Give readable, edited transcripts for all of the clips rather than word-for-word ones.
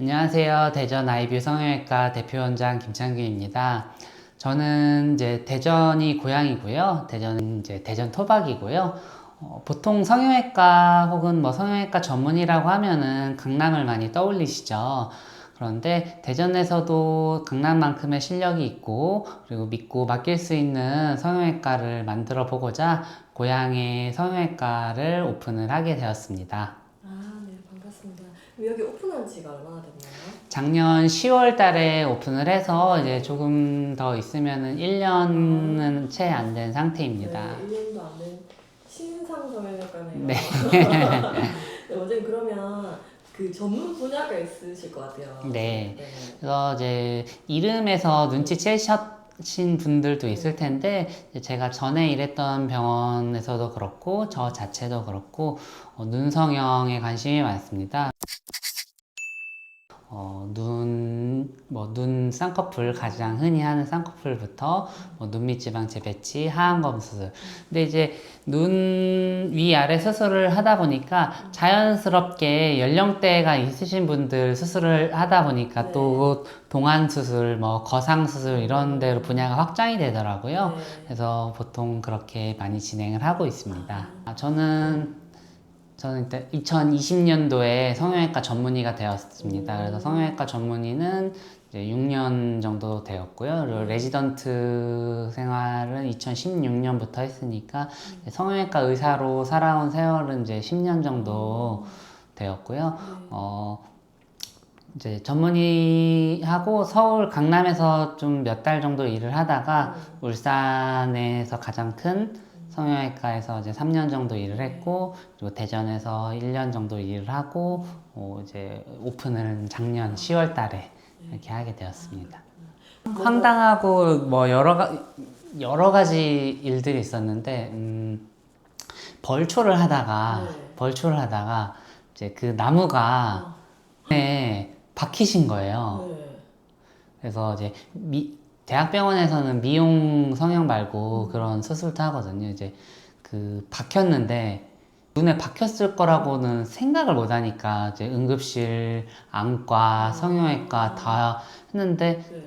안녕하세요. 대전 아이뷰 성형외과 대표원장 김창규입니다. 저는 이제 대전이 고향이고요. 대전은 이제 대전 토박이고요. 보통 성형외과 혹은 뭐 성형외과 전문이라고 하면은 강남을 많이 떠올리시죠. 그런데 대전에서도 강남만큼의 실력이 있고 그리고 믿고 맡길 수 있는 성형외과를 만들어 보고자 고향의 성형외과를 오픈을 하게 되었습니다. 네, 반갑습니다. 그럼 여기 오픈한 지가 얼마나 됐나요? 작년 10월 달에 오픈을 해서 이제 조금 더 있으면은 1년은 채 안 된 상태입니다. 네, 1년도 안 된 신상 성형외과네요. 네. 네, 원장님 그러면 그 전문 분야가 있으실 것 같아요. 네. 네. 그래서 이제 이름에서 눈치채신 분들도 있을 텐데 제가 전에 일했던 병원에서도 그렇고 저 자체도 그렇고 눈 성형에 관심이 많습니다. 눈 쌍꺼풀, 가장 흔히 하는 쌍꺼풀부터 눈 밑지방 재배치, 하안검 수술. 근데 이제 눈 위아래 수술을 하다 보니까 자연스럽게 연령대가 있으신 분들 수술을 하다 보니까 네. 또 동안 수술, 뭐 거상 수술 이런 데로 분야가 확장이 되더라고요. 네. 그래서 보통 그렇게 많이 진행을 하고 있습니다. 저는 일단 2020년도에 성형외과 전문의가 되었습니다. 그래서 성형외과 전문의는 이제 6년 정도 되었고요. 그리고 레지던트 생활은 2016년부터 했으니까 성형외과 의사로 살아온 세월은 이제 10년 정도 되었고요. 이제 전문의하고 서울 강남에서 좀 몇 달 정도 일을 하다가 울산에서 가장 큰 성형외과에서 이제 3년 정도 일을 했고 그리고 대전에서 1년 정도 일을 하고 이제 오픈을 작년 10월 달에 이렇게 하게 되었습니다. 황당하고 뭐 여러 가지 일들이 있었는데 벌초를 하다가 이제 그 나무가 박히신 거예요. 네. 그래서 이제 대학병원에서는 미용 성형 말고 그런 수술도 하거든요. 이제 그 박혔는데 눈에 박혔을 거라고는 생각을 못 하니까 이제 응급실, 안과, 성형외과 다 했는데 네.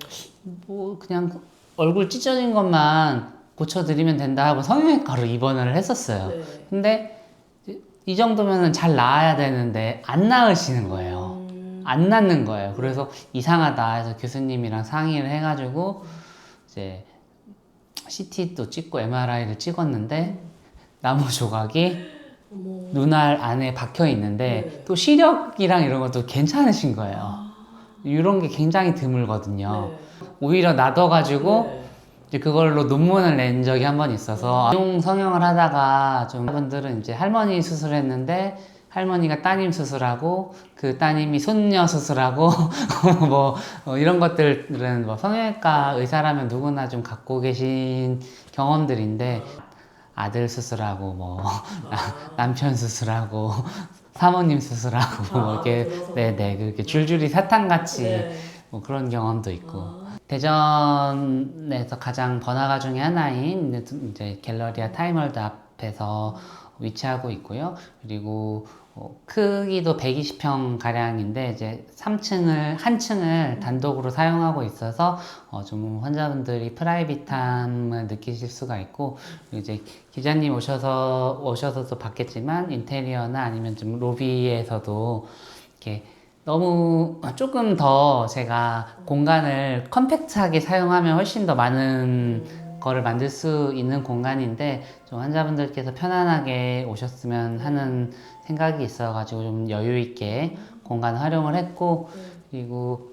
뭐 그냥 얼굴 찢어진 것만 고쳐드리면 된다 하고 성형외과로 입원을 했었어요. 네. 근데 이 정도면은 잘 나아야 되는데 안 나으시는 거예요. 안 낫는 거예요. 그래서 이상하다 해서 교수님이랑 상의를 해가지고 이제 CT도 찍고 MRI를 찍었는데 나무 조각이 어머. 눈알 안에 박혀 있는데 네. 또 시력이랑 이런 것도 괜찮으신 거예요. 이런 게 굉장히 드물거든요. 네. 오히려 놔둬가지고 네. 이제 그걸로 논문을 낸 적이 한 번 있어서 미용 성형을 하다가 좀 분들은 이제 할머니 수술했는데 할머니가 따님 수술하고 그 따님이 손녀 수술하고 뭐 이런 것들은 뭐 성형외과 의사라면 누구나 좀 갖고 계신 경험들인데 아들 수술하고 뭐 남편 수술하고 사모님 수술하고 뭐 이렇게 들어서. 네네 그렇게 줄줄이 사탕같이 네. 뭐 그런 경험도 있고 대전에서 가장 번화가 중에 하나인 이제 갤러리아 타임월드 앞에서 위치하고 있고요. 그리고 크기도 120평 가량인데 이제 한 층을 단독으로 사용하고 있어서 좀 환자분들이 프라이빗함을 느끼실 수가 있고 그리고 이제 기자님 오셔서도 봤겠지만 인테리어나 아니면 좀 로비에서도 이렇게 너무 조금 더 제가 공간을 컴팩트하게 사용하면 훨씬 더 많은 거를 만들 수 있는 공간인데 좀 환자분들께서 편안하게 오셨으면 하는 생각이 있어가지고 좀 여유 있게 공간 활용을 했고 그리고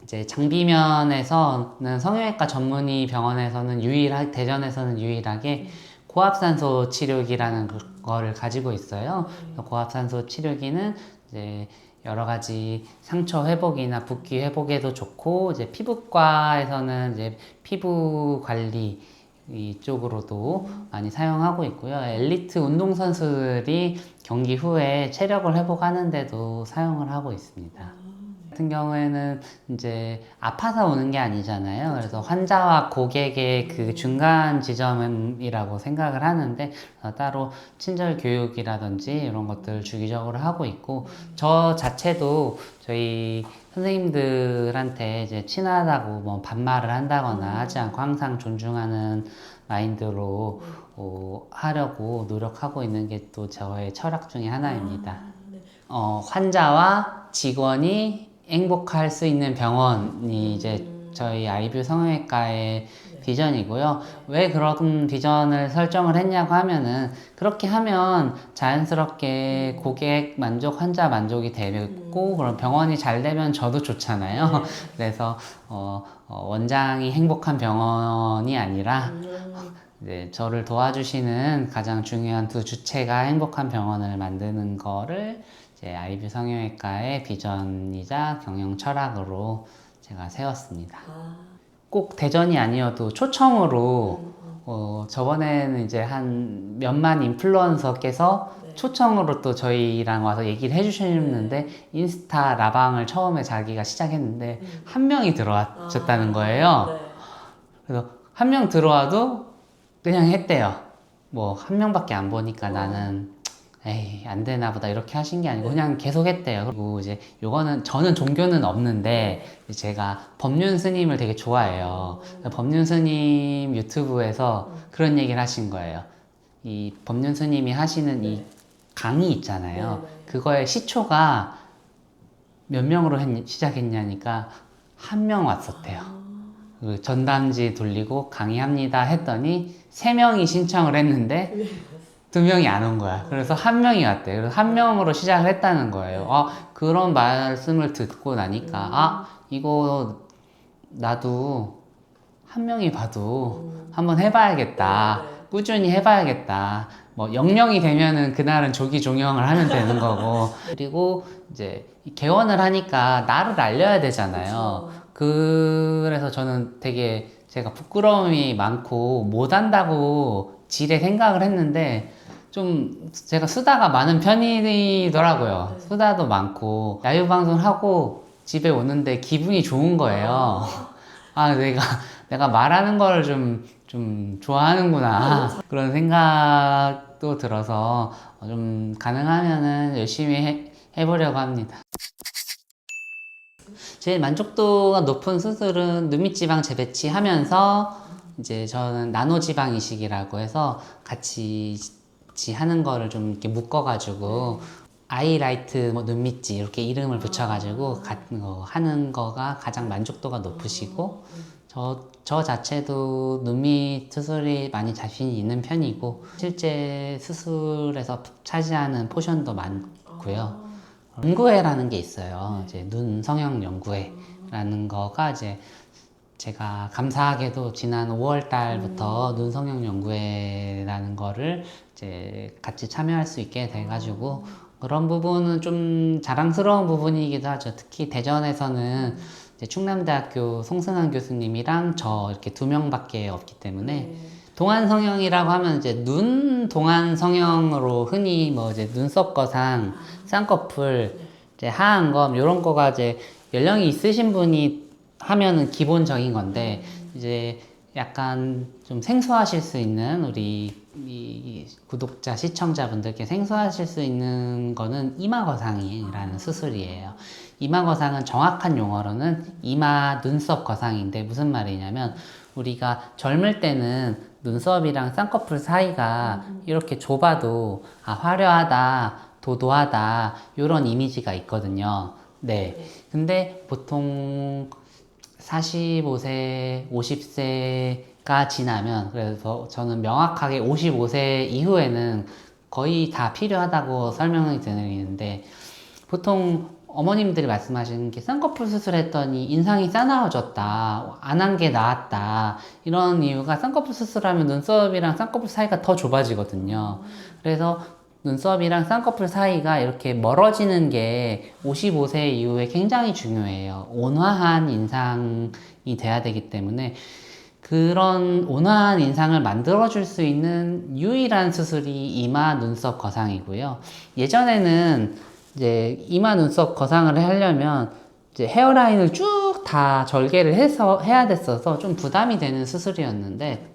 이제 장비면에서는 성형외과 전문의 병원에서는 대전에서는 유일하게 고압산소 치료기라는 거를 가지고 있어요. 고압산소 치료기는 이제 여러 가지 상처 회복이나 붓기 회복에도 좋고 이제 피부과에서는 이제 피부 관리 이쪽으로도 많이 사용하고 있고요. 엘리트 운동선수들이 경기 후에 체력을 회복하는 데도 사용을 하고 있습니다. 같은 경우에는 이제 아파서 오는 게 아니잖아요. 그래서 환자와 고객의 그 중간 지점이라고 생각을 하는데 따로 친절 교육이라든지 이런 것들 주기적으로 하고 있고 저 자체도 저희 선생님들한테 이제 친하다고 뭐 반말을 한다거나 하지 않고 항상 존중하는 마인드로 하려고 노력하고 있는 게 또 저의 철학 중에 하나입니다. 네. 환자와 직원이 행복할 수 있는 병원이 이제 저희 아이뷰 성형외과의 네. 비전이고요. 왜 그런 비전을 설정을 했냐고 하면은 그렇게 하면 자연스럽게 고객 만족, 환자 만족이 되고 그럼 병원이 잘 되면 저도 좋잖아요. 네. 그래서 원장이 행복한 병원이 아니라 이제 저를 도와주시는 가장 중요한 두 주체가 행복한 병원을 만드는 거를 이제 아이뷰 성형외과의 비전이자 경영 철학으로 제가 세웠습니다. 꼭 대전이 아니어도 초청으로 저번에는 이제 한 몇만 인플루언서께서 네. 초청으로 또 저희랑 와서 얘기를 해주셨는데 인스타 라방을 처음에 자기가 시작했는데 한 명이 들어왔었다는 거예요. 네. 그래서 한 명 들어와도 그냥 했대요. 뭐 한 명밖에 안 보니까 나는 에이 안 되나 보다 이렇게 하신 게 아니고 그냥 계속 했대요. 그리고 이제 요거는 저는 종교는 없는데 제가 법륜 스님을 되게 좋아해요. 법륜 스님 유튜브에서 그런 얘기를 하신 거예요. 이 법륜 스님이 하시는 이 강의 있잖아요. 그거의 시초가 몇 명으로 시작했냐니까 한 명 왔었대요. 그 전단지 돌리고 강의합니다 했더니 3명이 신청을 했는데 2명이 안 온 거야. 그래서 1명이 왔대. 그래서 1명으로 시작을 했다는 거예요. 그런 말씀을 듣고 나니까 이거 나도 1명이 봐도 한번 해봐야겠다. 꾸준히 해봐야겠다. 뭐 0명이 되면은 그날은 조기 종영을 하면 되는 거고. 그리고 이제 개원을 하니까 나를 알려야 되잖아요. 그래서 저는 되게 제가 부끄러움이 많고 못한다고 지레 생각을 했는데 좀 제가 수다가 많은 편이더라고요. 수다도 많고 야유방송 하고 집에 오는데 기분이 좋은 거예요. 내가 말하는 걸 좀 좋아하는구나. 그런 생각도 들어서 좀 가능하면은 열심히 해보려고 합니다. 제일 만족도가 높은 수술은 눈밑지방 재배치 하면서 이제 저는 나노지방 이식이라고 해서 같이 하는 거를 좀 이렇게 묶어가지고 아이라이트 뭐 눈밑지 이렇게 이름을 붙여가지고 하는 거가 가장 만족도가 높으시고 저 자체도 눈밑 수술이 많이 자신이 있는 편이고 실제 수술에서 차지하는 포션도 많고요. 연구회라는 게 있어요. 이제 눈 성형 연구회라는 거가 이제 제가 감사하게도 지난 5월 달부터 눈 성형 연구회라는 거를 이제 같이 참여할 수 있게 돼가지고 그런 부분은 좀 자랑스러운 부분이기도 하죠. 특히 대전에서는 이제 충남대학교 송승환 교수님이랑 저 이렇게 2명밖에 없기 때문에 동안 성형이라고 하면 이제 눈 동안 성형으로 흔히 뭐 이제 눈썹 거상, 쌍꺼풀, 이제 하안검 이런 거가 이제 연령이 있으신 분이 하면은 기본적인 건데 이제 약간 좀 생소하실 수 있는 우리 이 구독자 시청자분들께 생소하실 수 있는 거는 이마 거상이라는 수술이에요. 이마 거상은 정확한 용어로는 이마 눈썹 거상인데 무슨 말이냐면 우리가 젊을 때는 눈썹이랑 쌍꺼풀 사이가 이렇게 좁아도 화려하다, 도도하다 이런 이미지가 있거든요. 네. 근데 보통 45세, 50세가 지나면 그래서 저는 명확하게 55세 이후에는 거의 다 필요하다고 설명을 드리는데 보통 어머님들이 말씀하시는 게 쌍꺼풀 수술했더니 인상이 싸나워졌다, 안 한 게 나았다 이런 이유가 쌍꺼풀 수술하면 눈썹이랑 쌍꺼풀 사이가 더 좁아지거든요. 그래서 눈썹이랑 쌍꺼풀 사이가 이렇게 멀어지는 게 55세 이후에 굉장히 중요해요. 온화한 인상이 돼야 되기 때문에 그런 온화한 인상을 만들어줄 수 있는 유일한 수술이 이마 눈썹 거상이고요. 예전에는 이제 이마 눈썹 거상을 하려면 이제 헤어라인을 쭉 다 절개를 해서 해야 됐어서 좀 부담이 되는 수술이었는데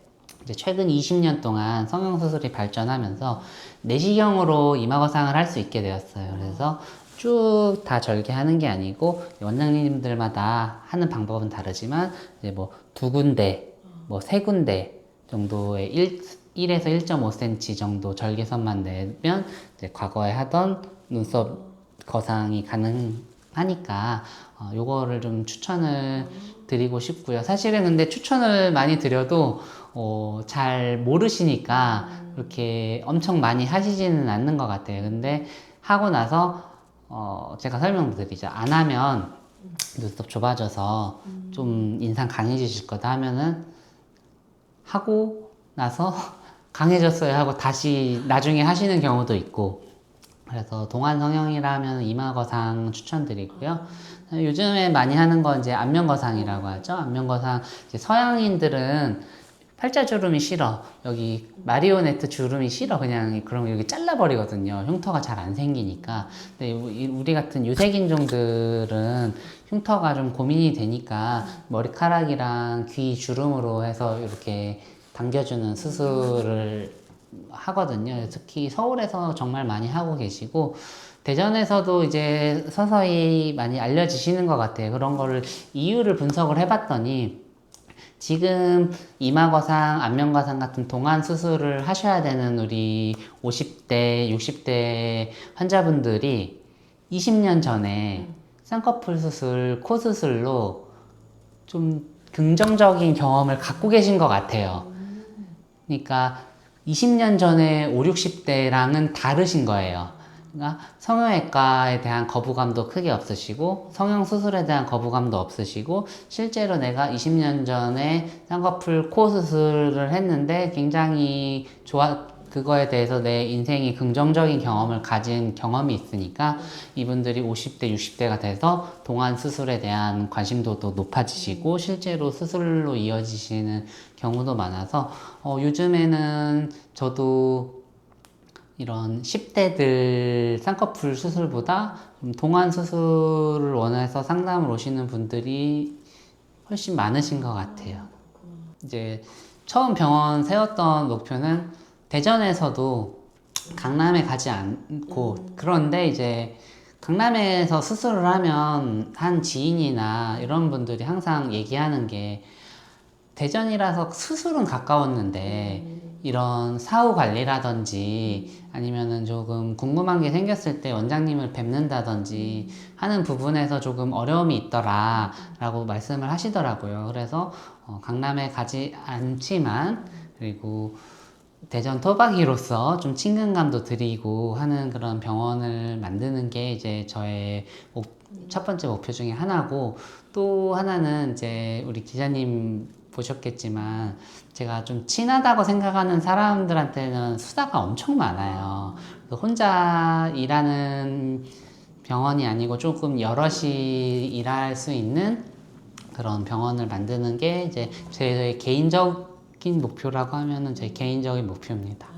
이제 최근 20년 동안 성형수술이 발전하면서 내시경으로 이마거상을 할 수 있게 되었어요. 그래서 쭉 다 절개하는 게 아니고 원장님들마다 하는 방법은 다르지만 이제 뭐 두 군데, 뭐 세 군데 정도의 1에서 1.5cm 정도 절개선만 내면 이제 과거에 하던 눈썹 거상이 가능하니까 요거를 좀 추천을 드리고 싶고요. 사실은 근데 추천을 많이 드려도 잘 모르시니까 그렇게 엄청 많이 하시지는 않는 것 같아요. 근데 하고 나서 제가 설명드리죠. 안 하면 눈썹 좁아져서 좀 인상 강해지실 거다 하면은 하고 나서 강해졌어요 하고 다시 나중에 하시는 경우도 있고, 그래서 동안 성형이라면 이마거상 추천드리고요. 요즘에 많이 하는 건 이제 안면거상이라고 하죠. 안면거상, 이제 서양인들은 팔자주름이 싫어, 여기 마리오네트 주름이 싫어, 그냥 그럼 여기 잘라버리거든요. 흉터가 잘 안 생기니까. 근데 우리 같은 유색인종들은 흉터가 좀 고민이 되니까 머리카락이랑 귀 주름으로 해서 이렇게 당겨주는 수술을 하거든요. 특히 서울에서 정말 많이 하고 계시고, 대전에서도 이제 서서히 많이 알려지시는 것 같아요. 그런 거를 이유를 분석을 해봤더니 지금 이마거상, 안면거상 같은 동안 수술을 하셔야 되는 우리 50대, 60대 환자분들이 20년 전에 쌍꺼풀 수술, 코 수술로 좀 긍정적인 경험을 갖고 계신 것 같아요. 그러니까 20년 전에 5, 60대랑은 다르신 거예요. 그러니까 성형외과에 대한 거부감도 크게 없으시고 성형수술에 대한 거부감도 없으시고, 실제로 내가 20년 전에 쌍꺼풀 코 수술을 했는데 굉장히 그거에 대해서 내 인생이 긍정적인 경험을 가진 경험이 있으니까 이분들이 50대, 60대가 돼서 동안 수술에 대한 관심도도 높아지시고 실제로 수술로 이어지시는 경우도 많아서 요즘에는 저도 이런 10대들 쌍꺼풀 수술보다 동안 수술을 원해서 상담을 오시는 분들이 훨씬 많으신 것 같아요. 이제 처음 병원 세웠던 목표는 대전에서도 강남에 가지 않고, 그런데 이제 강남에서 수술을 하면 한 지인이나 이런 분들이 항상 얘기하는 게, 대전이라서 수술은 가까웠는데 이런 사후 관리라든지 아니면은 조금 궁금한 게 생겼을 때 원장님을 뵙는다든지 하는 부분에서 조금 어려움이 있더라 라고 말씀을 하시더라고요. 그래서 강남에 가지 않지만, 그리고 대전 토박이로서 좀 친근감도 드리고 하는 그런 병원을 만드는 게 이제 저의 첫 번째 목표 중에 하나고, 또 하나는 이제 우리 기자님 보셨겠지만 제가 좀 친하다고 생각하는 사람들한테는 수다가 엄청 많아요. 혼자 일하는 병원이 아니고 조금 여럿이 일할 수 있는 그런 병원을 만드는 게 이제 제 개인적인 목표라고 하면은 제 개인적인 목표입니다.